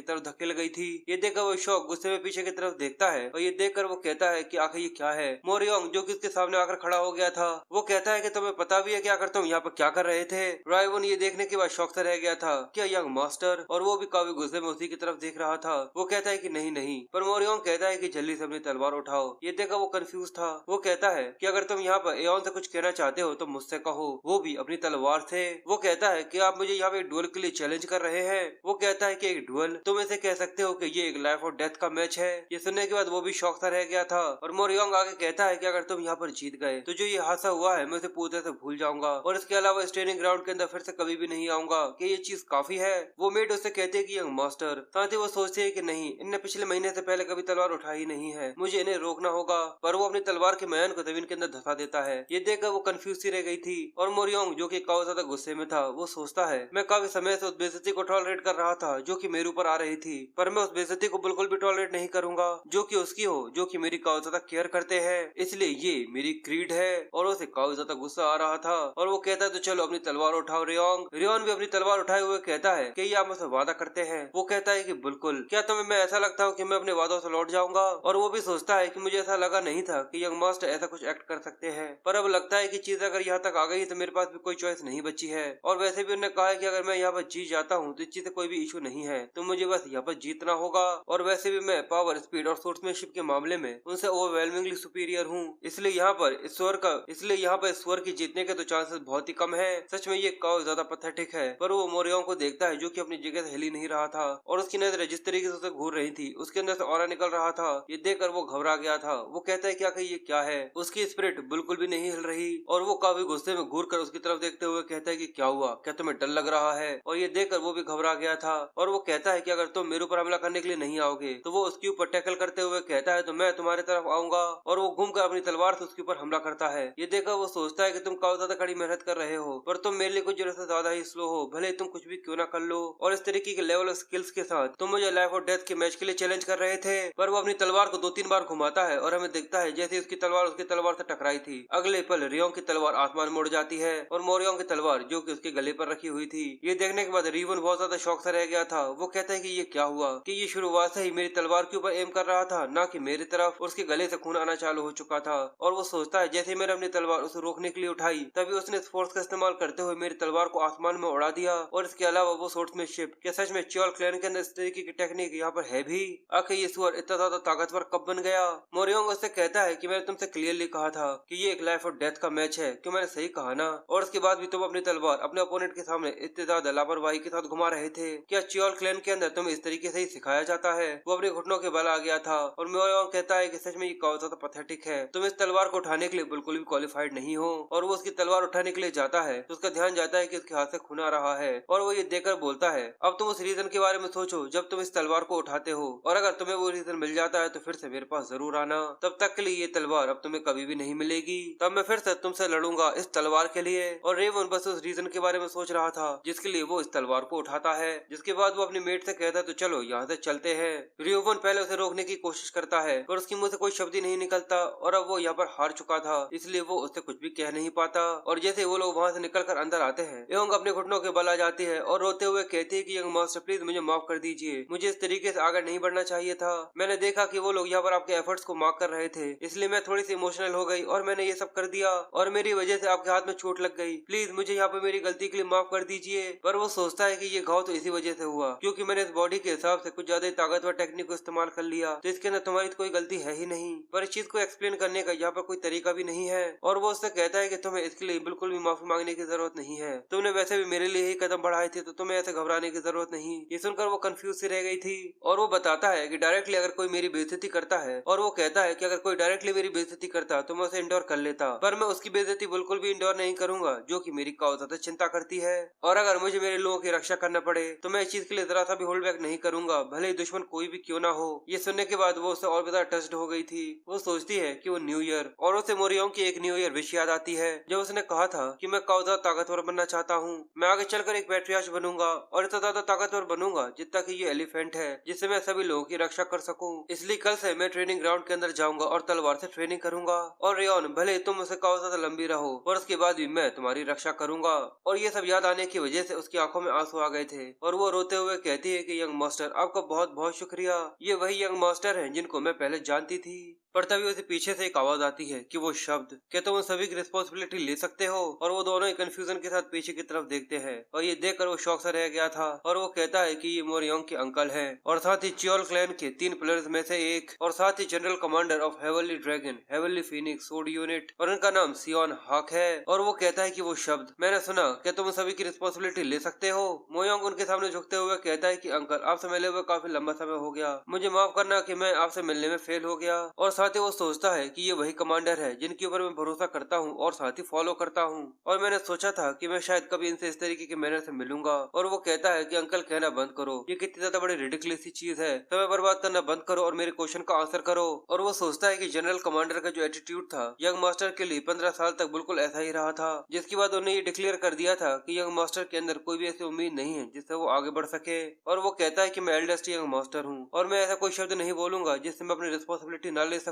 तरफ धकेल गई थी। ये देखकर वो शौक गुस्से में पीछे की तरफ देखता है और ये देखकर वो कहता है कि आखिर ये क्या है। मोरियोंग जो कि उसके सामने आकर खड़ा हो गया था वो कहता है कि तुम्हें पता भी है कि आखिर तुम यहाँ पर क्या कर रहे थे। रायवन ये देखने के बाद शौक से रह गया था क्या यंग मास्टर, और वो भी काफी गुस्से में उसी की तरफ देख रहा था। वो कहता है कि नहीं नहीं, पर मोरियोंग कहता है कि जल्दी से अपनी तलवार उठाओ। ये देखकर वो कंफ्यूज था। वो कहता है कि अगर तुम यहाँ पर एओन से कुछ कहना चाहते हो तो मुझसे कहो, वो भी अपनी तलवार से। वो कहता है कि आप मुझे यहाँ पे डुअल के लिए चैलेंज कर रहे हैं। वो कहता है कि एक डुअल, तुम ऐसे कह सकते हो कि ये एक लाइफ और डेथ का मैच है। ये सुनने के बाद वो भी शौक सा रह गया था और मोरियोंग आगे कहता है कि अगर तुम यहाँ पर जीत गए तो जो ये हादसा हुआ है मैं उसे पूरी तरह से भूल जाऊंगा और इसके अलावा इस ट्रेनिंग ग्राउंड के अंदर फिर से कभी भी नहीं आऊंगा। कि ये चीज काफी है। वो मेड उससे कहते हैं कि यंग मास्टर, साथ ही वो सोचते हैं कि नहीं, इनने पिछले महीने से पहले कभी तलवार उठाई नहीं है, मुझे इन्हें रोकना होगा। पर वो अपनी तलवार के मैन को जमीन के अंदर धसा देता है। ये देखकर वो कंफ्यूज सी रह गई थी और मोरियोंग जो कि काफी ज्यादा गुस्से में था वो सोचता है मैं काफी समय से उस बेइज्जती को टॉलरेट कर रहा था जो कि मेरे ऊपर आ रही थी, पर मैं उस बेइज्जती को बिल्कुल भी टॉलरेट नहीं करूंगा जो कि उसकी हो, जो कि मेरी काफी ज्यादा केयर करते हैं। इसलिए ये मेरी क्रीड है। और उसे काफी ज्यादा गुस्सा आ रहा था और वो कहता है तो चलो अपनी तलवार उठाओ रियोंग। रियोन भी अपनी तलवार उठाए हुए कहता है कि ये आप मुझसे वादा करते हैं। वो कहता है कि बिल्कुल, क्या तुम्हें मैं ऐसा लगता हूँ कि मैं अपने वादों से लौट जाऊंगा। और वो भी सोचता है कि मुझे ऐसा लगा नहीं था कि यंग मास्टर ऐसा कुछ एक्ट कर सकते हैं, पर अब लगता है कि चीज अगर यहाँ तक आ गई तो मेरे पास भी कोई चॉइस नहीं बची है। और वैसे भी उन्होंने कहा है कि अगर मैं यहाँ पर जीत जाता हूँ तो इस चीज से कोई भी इशू नहीं है, तो मुझे बस यहाँ पर जीतना होगा। और वैसे भी मैं पावर, स्पीड और सोर्समैनशिप के मामले में उनसे ओवरवेलमिंगली सुपीरियर हूँ। इसलिए यहाँ पर ईश्वर की जीतने के तो चांसेस बहुत ही कम है। सच में ये काफी ज्यादा पैथेटिक है। पर वो मोरियोंग को देखता है जो कि अपनी जगह से हिल ही नहीं रहा था और उसकी नजर जिस तरीके से उसे घूर रही थी उसके अंदर से ऑरा निकल रहा था। ये देखकर वो घबरा गया था। वो कहता है क्या ये क्या है। उसकी स्पिरिट बिल्कुल भी नहीं हिल रही और वो काफी गुस्से में घूर कर उसकी तरफ देखते हुए कहता है कि क्या हुआ, क्या तुम्हें डर लग रहा है। और ये देखकर वो भी घबरा गया था और वो कहता है कि अगर तुम मेरे ऊपर हमला करने के लिए नहीं आओगे तो वो उसके ऊपर टैकल करते हुए कहता है तो मैं तुम्हारी तरफ आऊंगा। और वो घूमकर अपनी तलवार से उसके ऊपर हमला करता है। ये देखकर वो सोचता है कि तुम काफी ज्यादा कड़ी मेहनत कर रहे हो पर तुम मेरे लिए कुछ जरूरत से ज्यादा ही स्लो हो, भले तुम कुछ भी क्यों ना कर लो। और इस तरीके के लेवल ऑफ स्किल्स के साथ तुम मुझे लाइफ और डेथ के मैच के लिए चैलेंज कर रहे थे। पर वो अपनी तलवार को 2-3 बार घुमाता है और हमें दिखता है जैसे उसकी तलवार से टकराई थी, अगले पल रियोंग की तलवार आसमान में उड़ जाती है और मोरियोंग की तलवार जो कि उसके गले पर रखी हुई थी। ये देखने के बाद रिवन बहुत ज्यादा शौक से रह गया था। वो कहता है कि ये क्या हुआ, कि ये शुरुआत से ही मेरी तलवार के ऊपर एम कर रहा था ना कि मेरी तरफ। उसके गले से खून आना चालू हो चुका था और वो सोचता है जैसे मैंने अपनी तलवार उसे रोकने के लिए उठाई तभी उसने इस फोर्स का इस्तेमाल करते हुए मेरी तलवार को आसमान में उड़ा दिया। और इसके अलावा वो सोर्समैनशिप, क्या सच में च्योल क्लैन के अंदर इस तरीके की टेक्निक यहाँ पर है भी। आखिर ये सुअर इतना ज्यादा ताकतवर कब बन गया। मोरियोंग उससे कहता है कि मैंने तुमसे क्लियरली कहा था कि ये एक लाइफ और डेथ का मैच है, क्यों मैंने सही कहा ना। और उसके बाद भी तुम अपनी तलवार अपने ओपोनेंट के सामने इतने ज्यादा लापरवाही के साथ घुमा रहे थे। क्या च्योल क्लैन के अंदर तुम्हें इस तरीके से ही सिखाया जाता है। वो अपने घुटनों के बल आ गया था और मोरियोंग कहता है कि सच में ये काफी ज्यादा पैथेटिक है, तुम इस तलवार को उठाने के लिए बिल्कुल भी क्वालिफाइड नहीं हो। और वो उसकी तलवार उठाने के लिए जाता है तो उसका ध्यान जाता है कि उसके हाथ से खून आ रहा है और वो ये देखकर बोलता है अब तुम उस रीजन के बारे में सोचो जब तुम इस तलवार को उठाते हो, और अगर तुम्हें वो रीजन मिल जाता है तो फिर से मेरे पास जरूर आना। तब तक के लिए ये तलवार अब तुम्हें कभी भी नहीं मिलेगी, तब मैं फिर से तुमसे लड़ूंगा इस तलवार के लिए। और रेवन बस उस रीजन के बारे में सोच रहा था जिसके लिए वो इस तलवार को उठाता है। जिसके बाद वो अपनी मेट से कहता है तो चलो यहाँ से चलते हैं। रेवन पहले उसे रोकने की कोशिश करता है पर उसके मुंह से कोई शब्द ही नहीं निकलता और अब वो यहाँ पर हार चुका था इसलिए वो उससे कुछ भी कह नहीं पाता। और जैसे वो लोग वहाँ से निकलकर अंदर आते हैं एवं अपने घुटनों के बल आ जाती है और रोते हुए कहती है कि यंग मास्टर प्लीज मुझे माफ कर दीजिए, मुझे इस तरीके से आगे नहीं बढ़ना चाहिए था। मैंने देखा कि वो लोग यहाँ पर आपके एफर्ट्स को मार्क कर रहे थे इसलिए मैं थोड़ी सी इमोशनल हो गई और मैंने ये सब कर दिया और मेरी वजह से आपके हाथ में चोट लग गई, प्लीज मुझे यहाँ पे मेरी गलती के लिए माफ कर दीजिए। पर वो सोचता है कि ये घाव तो इसी वजह से हुआ क्योंकि मैंने इस बॉडी के हिसाब से कुछ ज्यादा ही ताकतवर टेक्निक को इस्तेमाल कर लिया, तो इसके अंदर तुम्हारी कोई गलती है ही नहीं। पर इस चीज को एक्सप्लेन करने का यहाँ पर कोई तरीका भी नहीं है। और वो उससे कहता है कि तुम्हें इसके लिए बिल्कुल भी माफी मांगने की जरूरत नहीं है, तुमने वैसे भी मेरे लिए ही कदम बढ़ाए थे तो तुम्हें ऐसे घबराने की जरूरत नहीं। ये सुनकर वो कंफ्यूज सी रह गई थी और वो बताता है कि डायरेक्टली अगर कोई मेरी बेइज्जती करता है, और वो कहता है कि अगर कोई डायरेक्टली मेरी बेइज्जती करता तो मैं उसे इंडोर कर लेता, पर मैं उसकी बेइज्जती बिल्कुल भी इंडोर नहीं करूंगा जो कि मेरी काफी ज्यादा चिंता करती है, और अगर मुझे मेरे लोगों की रक्षा करना पड़े तो मैं इस चीज के लिए जरा सा भी होल्ड बैक नहीं करूंगा, भले ही दुश्मन कोई भी क्यों ना हो। ये सुनने के बाद वो उससे और भी ज्यादा टच्ड हो गई थी। वो सोचती है कि वो न्यू ईयर, और उसे मोरियोंग की एक न्यू ईयर विश याद आती है जब उसने कहा था कि मैं काफी ज्यादा ताकतवर बनना चाहता हूँ, मैं आगे चलकर एक पैट्रियार्च बनूंगा और इतना ज्यादा ताकतवर बनूंगा जितना कि ये एलिफेंट है, जिससे मैं सभी लोगों की रक्षा कर सकूं। इसलिए कल से मैं ट्रेनिंग ग्राउंड के अंदर जाऊंगा और तलवार से ट्रेनिंग करूंगा, और रेयन भले ही तुम मुझसे काफी ज्यादा लंबी रहो पर उसके बाद भी मैं तुम्हारी रक्षा करूंगा। और ये सब याद आने की वजह से उसकी आंखों में आंसू आ गए थे, और वो रोते हुए कहती है कि यंग मास्टर आपका बहुत बहुत शुक्रिया, ये वही यंग मास्टर हैं जिनको मैं पहले जानती थी। पर तभी उसे पीछे से एक आवाज आती है कि वो शब्द, क्या तुम उन सभी की रिस्पॉन्सिबिलिटी ले सकते हो? और वो दोनों ही कंफ्यूजन के साथ पीछे की तरफ देखते हैं, और ये देखकर वो शौक से रह गया था, और वो कहता है कि ये मोरियोंग के अंकल हैं, और साथ ही चियोल क्लैन के 3 प्लेयर्स में से एक, और साथ ही general commander of heavenly dragon, heavenly phoenix sword unit, और उनका नाम सियोन हाक है। और वो कहता है कि वो शब्द, मैंने सुना, क्या तुम उन सभी की रिस्पॉन्सिबिलिटी ले सकते हो? मोयोंग उनके सामने झुकते हुए कहता है कि अंकल आपसे मिले हुए काफी लंबा समय हो गया, मुझे माफ करना कि मैं आपसे मिलने में फेल हो गया। और साथ ही वो सोचता है कि ये वही कमांडर है जिनके ऊपर मैं भरोसा करता हूँ और साथ ही फॉलो करता हूँ, और मैंने सोचा था कि मैं शायद कभी इनसे इस तरीके के मैनर से मिलूंगा। और वो कहता है कि अंकल कहना बंद करो, ये कितनी ज्यादा बड़ी रिडिकुलस सी चीज है, समय बर्बाद करना बंद करो और मेरे क्वेश्चन का आंसर करो। और वो सोचता है कि जनरल कमांडर का जो एटीट्यूड था यंग मास्टर के लिए 15 साल तक बिल्कुल ऐसा ही रहा था, जिसके बाद उन्हें ये डिक्लेयर कर दिया था कि यंग मास्टर के अंदर कोई भी ऐसी उम्मीद नहीं है जिससे वो आगे बढ़ सके। और वो कहता है कि मैं एल्डेस्ट यंग मास्टर हूँ और मैं ऐसा कोई शब्द नहीं बोलूंगा जिससे मैं अपनी रिस्पॉन्सिबिलिटी न ले सकूं।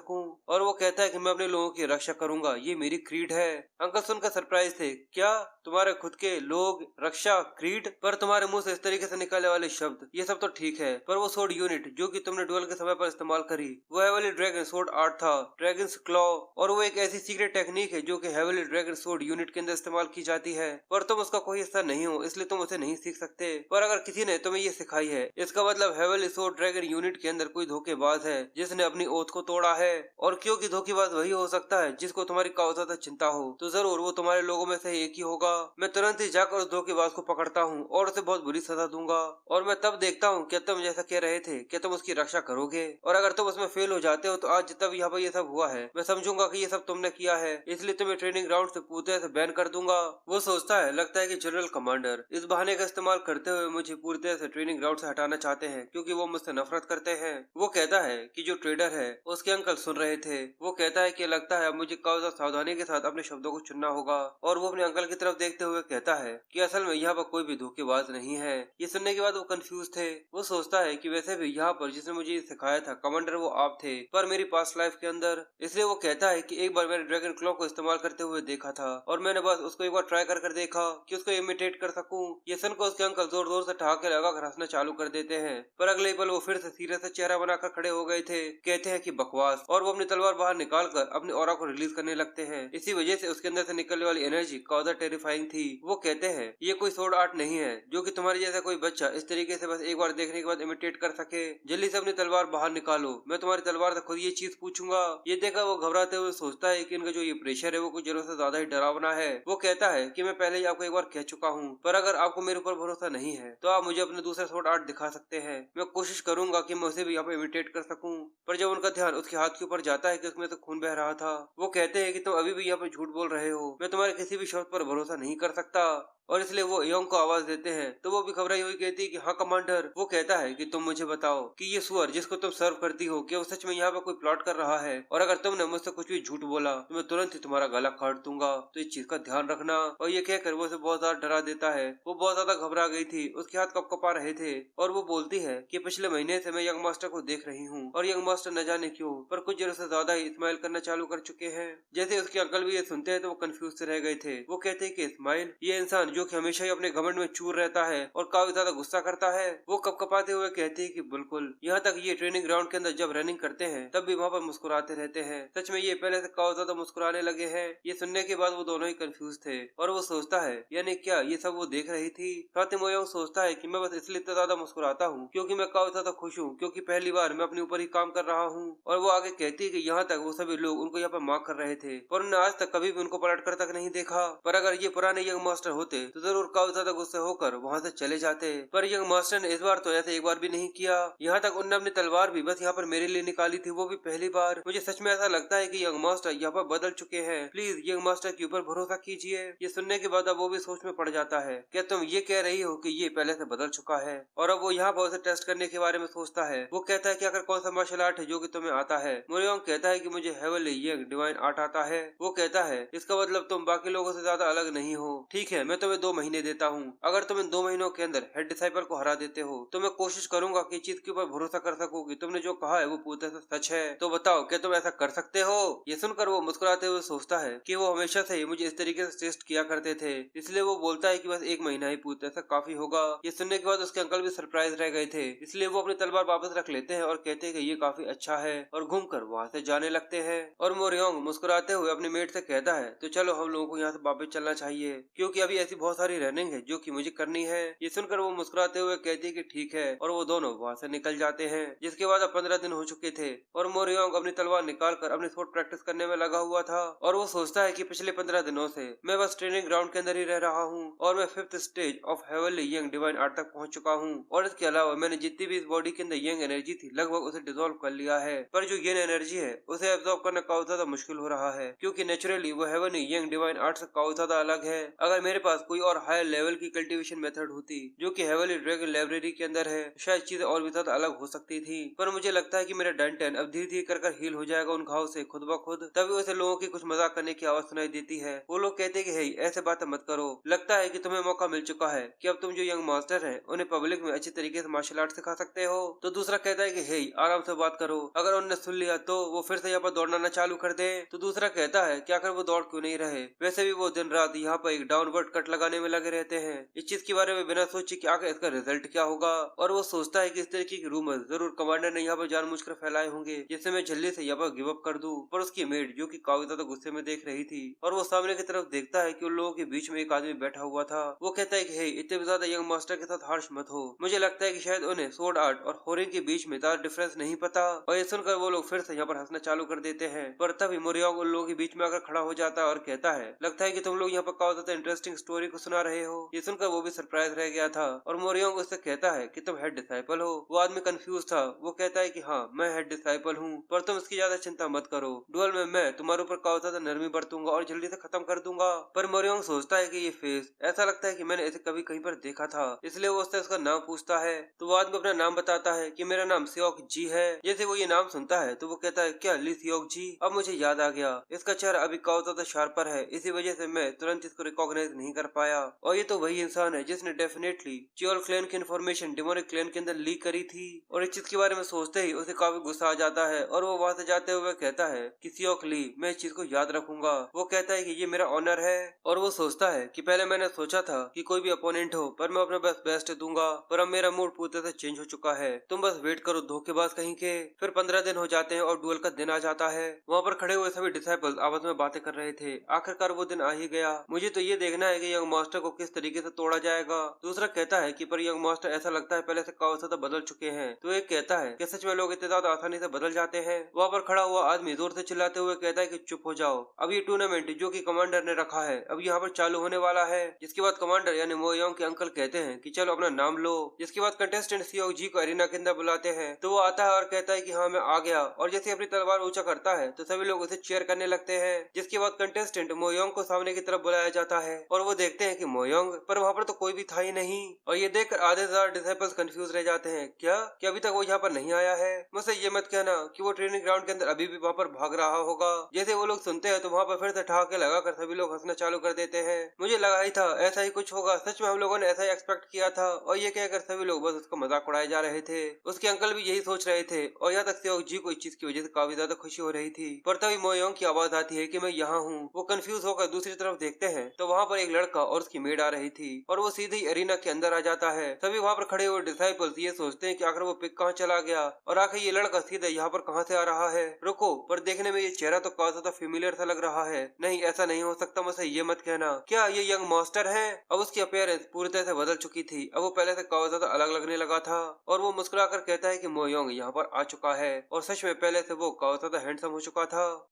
और वो कहता है कि मैं अपने लोगों की रक्षा करूंगा, ये मेरी क्रीड है। अंकल सुनकर सरप्राइज थे, क्या तुम्हारे खुद के लोग रक्षा क्रीड? पर तुम्हारे मुंह से इस तरीके से निकलने वाले शब्द, ये सब तो ठीक है, पर वो सोड यूनिट जो कि तुमने डुएल के समय पर इस्तेमाल करी वो हेवनली ड्रैगन सोड आर्ट था, ड्रैगन्स क्लॉ, और वो एक ऐसी सीक्रेट टेक्निक है जो कि हेवनली ड्रैगन सोड यूनिट के अंदर इस्तेमाल की जाती है, पर तुम उसका कोई हिस्सा नहीं हो इसलिए तुम उसे नहीं सीख सकते। पर अगर किसी ने तुम्हें ये सिखाई है इसका मतलब हेवनली सोड ड्रैगन यूनिट के अंदर कोई धोखेबाज है जिसने अपनी ओथ को तोड़ा है। और क्योंकि धोखेबाज वही हो सकता है जिसको तुम्हारी काफी ज्यादा चिंता हो, तो जरूर वो तुम्हारे लोगों में से एक ही होगा। मैं तुरंत ही जाकर उस धोखेबाज को पकड़ता हूँ और उसे बहुत बुरी सजा दूंगा, और मैं तब देखता हूँ क्या तुम जैसा कह रहे थे क्या तुम उसकी रक्षा करोगे, और अगर तुम उसमें फेल हो जाते हो तो आज जितना भी यहाँ पर ये सब हुआ है मैं समझूंगा कि ये सब तुमने किया है, इसलिए तुम्हें ट्रेनिंग ग्राउंड से पूरी तरह से बैन कर दूंगा। वो सोचता है लगता है कि जनरल कमांडर इस बहाने का इस्तेमाल करते हुए मुझे पूरी तरह से ट्रेनिंग ग्राउंड से हटाना चाहते हैं क्योंकि वो मुझसे नफरत करते हैं। वो कहता है कि जो ट्रेडर है उसके अंकल सुन रहे थे। वो कहता है कि लगता है मुझे काफी ज्यादा सावधानी के साथ अपने शब्दों को चुनना होगा, और वो अपने अंकल की तरफ देखते हुए कहता है कि असल में यहाँ पर कोई भी धोखेबाज नहीं है। ये सुनने के बाद वो कंफ्यूज थे। वो सोचता है कि वैसे भी यहाँ पर जिसने मुझे सिखाया था कमांडर वो आप थे, पर मेरी पास्ट लाइफ के अंदर। इसलिए वो कहता है कि एक बार मैंने ड्रैगन क्लॉ को इस्तेमाल करते हुए देखा था और मैंने बस उसको एक बार ट्राई कर देखा कि उसको इमिटेट कर सकूं। ये सुनकर उसके अंकल जोर जोर से ठहाके लगाकर हंसना चालू कर देते हैं, पर अगले पल वो फिर से सीरियस से चेहरा बनाकर खड़े हो गए थे। कहते हैं कि बकवास, और वो अपनी तलवार बाहर निकालकर अपनी ऑरा को रिलीज करने लगते हैं। इसी वजह से उसके अंदर से निकलने वाली एनर्जी काफी टेरिफाइंग थी। वो कहते हैं ये कोई सोड आर्ट नहीं है जो कि तुम्हारे जैसा कोई बच्चा इस तरीके से बस एक बार देखने के बाद इमिटेट कर सके। जल्दी से अपनी तलवार बाहर निकालो, मैं तुम्हारी तलवार से खुद ये चीज पूछूंगा। ये देखकर वो घबराते हुए सोचता है कि इनका जो ये प्रेशर है वो कुछ जरूरत से ज्यादा ही डरावना है। वो कहता है कि मैं पहले ही आपको एक बार कह चुका हूँ, पर अगर आपको मेरे ऊपर भरोसा नहीं है तो आप मुझे अपने दूसरे सोड आर्ट दिखा सकते हैं। मैं कोशिश करूंगा कि मैं उसे भी यहाँ पे इमिटेट कर सकूं। पर जब उनका ध्यान उसके हाथ के ऊपर जाता है कि उसमें से खून बह रहा था, वो कहते हैं कि तुम अभी भी यहाँ पे झूठ बोल रहे हो, मैं तुम्हारे किसी भी शब्द पर भरोसा नहीं कर सकता। और इसलिए वो योंग को आवाज देते हैं, तो वो भी घबराई हुई कहती है कि हाँ कमांडर। वो कहता है कि तुम मुझे बताओ कि ये सुअर जिसको तुम सर्व करती हो क्या वो सच में यहाँ पे कोई प्लॉट कर रहा है, और अगर तुमने मुझसे कुछ भी झूठ बोला तो मैं तुरंत ही तुम्हारा गला काट दूंगा, तो इस चीज का ध्यान रखना। और ये कहकर वो उसे बहुत ज्यादा डरा देता है। वो बहुत ज्यादा घबरा गई थी, उसके हाथ कपकपा रहे थे, और वो बोलती है कि पिछले महीने से मैं यंग मास्टर को देख रही हूँ और यंग मास्टर न जाने क्यों पर कुछ जरूरत से ज्यादा ही स्माइल करना चालू कर चुके हैं। जैसे उसके अंकल भी ये सुनते हैं तो वो कंफ्यूज से रह गए थे। वो कहते हैं कि स्माइल, ये इंसान जो कि हमेशा ही अपने घमंड में चूर रहता है और काफी ज्यादा गुस्सा करता है। वो कपकपाते हुए कहती है कि बिल्कुल, यहाँ तक ये ट्रेनिंग ग्राउंड के अंदर जब रनिंग करते हैं तब भी वहाँ पर मुस्कुराते रहते हैं। सच में ये पहले से काफी ज्यादा मुस्कुराने लगे हैं। ये सुनने के बाद वो दोनों ही कंफ्यूज थे, और वो सोचता है यानी क्या ये सब वो देख रही थी। साथ ही मोयोंग सोचता है कि मैं बस इसलिए इतना ज्यादा मुस्कुराता हूँ क्योंकि मैं काफी ज्यादा खुश हूँ, क्योंकि पहली बार मैं अपने ऊपर ही काम कर रहा हूँ। और वो आगे कहती है कि यहाँ तक वो सभी लोग उनको यहाँ पर मार्क कर रहे थे, पर उन्होंने आज तक कभी भी उनको पलट कर तक नहीं देखा। पर अगर ये पुराने यंग मास्टर होते तो जरूर काफी ज्यादा गुस्से होकर वहाँ से चले जाते, पर यंग मास्टर ने इस बार तो ऐसे एक बार भी नहीं किया। यहाँ तक उनने अपनी तलवार भी बस यहाँ पर मेरे लिए निकाली थी, वो भी पहली बार। मुझे सच में ऐसा लगता है कि यंग मास्टर यहाँ पर बदल चुके हैं। प्लीज यंग मास्टर के ऊपर भरोसा कीजिए। ये सुनने के बाद अब वो भी सोच में पड़ जाता है। क्या तुम ये कह रही हो कि ये पहले से बदल चुका है? और अब वो यहाँ पर उसे टेस्ट करने के बारे में सोचता है। वो कहता है कि आखिर कौन सा मार्शल आर्ट है जो कि तुम्हें आता है? मोरियोंग कहता है कि मुझे हेवनली यंग डिवाइन आर्ट आता है। वो कहता है इसका मतलब तुम बाकी लोगों से ज्यादा अलग नहीं हो। ठीक है, मैं तुम्हें 2 महीने देता हूँ। अगर तुम इन 2 महीनों के अंदर हेड डिसाइपल को हरा देते हो तो मैं कोशिश करूंगा कि चीज के ऊपर भरोसा कर सकूं कि तुमने जो कहा है वो पूरी तरह से सच है। तो बताओ, क्या तुम ऐसा कर सकते हो? ये सुनकर वो मुस्कुराते हुए सोचता है कि वो हमेशा से ही मुझे इस तरीके से टेस्ट किया करते थे, इसलिए वो बोलता है कि बस 1 महीना ही पूरी तरह से काफी होगा। ये सुनने के बाद उसके अंकल भी सरप्राइज रह गए थे, इसलिए वो अपनी तलवार वापस रख लेते हैं और कहते हैं कि ये काफी अच्छा है और घूमकर वहाँ से जाने लगते हैं। और मोरियोंग मुस्कुराते हुए अपनी मेट से कहता है तो चलो हम लोगों को यहाँ से वापस चलना चाहिए, क्योंकि अभी ऐसी बहुत सारी रनिंग है जो कि मुझे करनी है। ये सुनकर वो मुस्कुराते हुए कहती है कि ठीक है, और वो दोनों वहाँ से निकल जाते हैं। जिसके बाद अब 15 दिन हो चुके थे और मोरियोंग अपनी तलवार निकालकर अपनी शॉट प्रैक्टिस करने में लगा हुआ था। और वो सोचता है कि पिछले 15 दिनों से मैं बस ट्रेनिंग ग्राउंड के अंदर ही रह रहा हूँ और मैं 5th stage of heavenly young divine art तक पहुंच चुका हूँ। और इसके अलावा मैंने जितनी भी इस बॉडी के अंदर यंग एनर्जी थी लगभग उसे डिसॉल्व कर लिया है, पर जो यंग एनर्जी है उसे एब्जॉर्ब करना काफी ज्यादा मुश्किल हो रहा है, क्योंकि नेचुरली वो हेवनली यंग डिवाइन आर्ट से काफी ज्यादा अलग है। अगर मेरे पास कोई और हायर लेवल की कल्टीवेशन मेथड होती जो कि हेवनली ड्रैगन लाइब्रेरी के अंदर है, शायद चीजें और भी ज्यादा अलग हो सकती थी। पर मुझे लगता है कि मेरा डंटन अब धीरे धीरे कर हील हो जाएगा उन घाव से खुद ब खुद। तभी उसे लोगों की कुछ मजाक करने की आवाज सुनाई देती है। वो लोग कहते हैं कि हे, ऐसे बातें मत करो, लगता है कि तुम्हें मौका मिल चुका है कि अब तुम जो यंग मास्टर हैं उन्हें पब्लिक में अच्छी तरीके से मार्शल आर्ट सिखा सकते हो। तो दूसरा कहता है कि हे, आराम से बात करो, अगर उन्होंने सुन लिया तो वो फिर से यहाँ पर दौड़ना न चालू कर दे। तो दूसरा कहता है कि आखिर वो दौड़ क्यों नहीं रहे, वैसे भी वो दिन रात यहाँ पर एक डाउनवर्ड कट लगाने में लगे रहते हैं। इस चीज के बारे में बिना सोचे कि आखिर इसका रिजल्ट क्या होगा। और वो सोचता है कि इस तरीके की रूमर जरूर कमांडर ने यहाँ पर जानबूझकर फैलाए होंगे जिससे मैं जल्दी से यहाँ पर गिव अप कर दूं। पर उसकी मेड जो कि काफी ज्यादा गुस्से में देख रही थी और वो सामने की तरफ देखता है कि उन लोगों के बीच में एक आदमी बैठा हुआ था। वो कहता है कि हे, इतने ज्यादा यंग मास्टर के साथ हार्श मत हो, मुझे लगता है कि शायद उन्हें सोर्ड आर्ट और होरिंग के बीच में ज्यादा डिफरेंस नहीं पता। और ये सुनकर वो लोग फिर से यहाँ पर हंसना चालू कर देते हैं। पर तभी मोरियोंग उन लोगों के बीच में आकर खड़ा हो जाता है और कहता है लगता है कि तुम लोग यहाँ पर काफी ज्यादा इंटरेस्टिंग स्टोरी को सुना रहे हो। ये सुनकर वो भी सरप्राइज रह गया था और मोरियोंग उससे कहता है कि तुम हेड डिसाइपल हो। वो आदमी कंफ्यूज था। वो कहता है कि हाँ, मैं हेड डिसाइपल हूँ, पर तुम इसकी ज्यादा चिंता मत करो, डुअल में मैं तुम्हारे ऊपर काफी ज्यादा नरमी बरतूंगा और जल्दी से खत्म कर दूंगा। पर मोरियोंग सोचता है कि ये फेस ऐसा लगता है कि मैंने इसे कभी कहीं पर देखा था, इसलिए वो उससे उसका नाम पूछता है। तो वो आदमी अपना नाम बताता है कि मेरा नाम सियोक जी है। जैसे वो ये नाम सुनता है तो वो कहता है क्या ली सियोक जी, अब मुझे याद आ गया, इसका चेहरा अभी काफी ज्यादा शार्पर है, इसी वजह से मैं तुरंत इसको रिकॉग्नाइज नहीं कर पाया। और ये तो वही इंसान है जिसने डेफिनेटली चियोल क्लैन की इन्फॉर्मेशन डिमोनिक क्लैन के अंदर लीक करी थी। और इस चीज के बारे में सोचते ही उसे काफी गुस्सा आ जाता है और वो वहाँ से जाते हुए कहता है कि सियोक ली, मैं इस चीज को याद रखूंगा। वो कहता है कि ये मेरा ऑनर है। और वो सोचता है कि पहले मैंने सोचा था कि कोई भी अपोनेंट हो पर मैं अपना बेस्ट दूंगा, पर अब मेरा मूड पूरी तरह से चेंज हो चुका है, तुम बस वेट करो धोखेबाज कहीं के। फिर 15 दिन हो जाते हैं और डुअल का दिन आ जाता है। वहाँ पर खड़े हुए सभी डिसाइपल्स आपस में बातें कर रहे थे। आखिरकार वो दिन आ ही गया। मुझे तो ये देखना है कि यंग मास्टर को किस तरीके से तोड़ा जाएगा। दूसरा कहता है कि पर यंग मास्टर ऐसा लगता है पहले से काफी ज्यादा बदल चुके हैं। तो एक कहता है कि सच में लोग इतने ज्यादा आसानी से बदल जाते हैं। वहाँ पर खड़ा हुआ आदमी जोर से चिल्लाते हुए कहता है कि चुप हो जाओ, अब ये टूर्नामेंट जो कि कमांडर ने रखा है अब यहाँ पर चालू होने वाला है। जिसके बाद कमांडर यानी मोयोंग के अंकल कहते हैं कि चलो अपना नाम लो। जिसके बाद कंटेस्टेंट सियोक जी को एरिना के अंदर बुलाते हैं। तो वो आता है और कहता है कि हाँ, मैं आ गया। और जैसे अपनी तलवार ऊंचा करता है तो सभी लोग उसे चीयर करने लगते हैं। जिसके बाद कंटेस्टेंट मोयोंग को सामने की तरफ बुलाया जाता है और वो देखते हैं कि मोयोंग, पर वहाँ पर तो कोई भी था ही नहीं। और ये देखकर आधे से ज्यादा डिसाइपल्स कंफ्यूज रह जाते हैं। क्या अभी तक वो यहाँ पर नहीं आया है? मुझसे ये मत कहना कि वो ट्रेनिंग ग्राउंड के अंदर अभी भी वहाँ पर भाग रहा होगा। जैसे वो लोग सुनते हैं तो वहाँ पर फिर से ठहाके लगाकर सभी लोग हंसना चालू कर देते हैं। मुझे लगा ही था ऐसा ही कुछ होगा, सच में हम लोगों ने ऐसा ही एक्सपेक्ट किया था। और ये कहकर सभी लोग बस उसका मजाक उड़ाए जा रहे थे। उसके अंकल भी यही सोच रहे थे और यहाँ तक सियोक जी को इस चीज की वजह से काफी ज्यादा खुशी हो रही थी। पर तभी मोयोंग की आवाज आती है कि मैं यहाँ हूँ। वो कंफ्यूज होकर दूसरी तरफ देखते हैं तो वहाँ पर एक लड़का और उसकी मेड आ रही थी और वो सीधे ही एरिना के अंदर आ जाता है। सभी वहाँ पर खड़े हुए डिसाइपल्स ये सोचते हैं कि आखिर वो पिक कहाँ चला गया और आखिर ये लड़का सीधे यहाँ पर कहाँ से आ रहा है। रुको, पर देखने में ये चेहरा तो काफी ज्यादा फेमिलियर सा लग रहा है। नहीं, ऐसा नहीं हो सकता, मुझसे ये मत कहना। क्या ये यंग मास्टर है? अब उसकी अपीयरेंस पूरी तरह से बदल चुकी थी। अब वो पहले से काफी ज्यादा अलग लगने लगा था और वो मुस्कुराकर कहता है कि मोयोंग यहाँ पर आ चुका है और सच में पहले से वो काफी ज्यादा हैंडसम हो चुका था।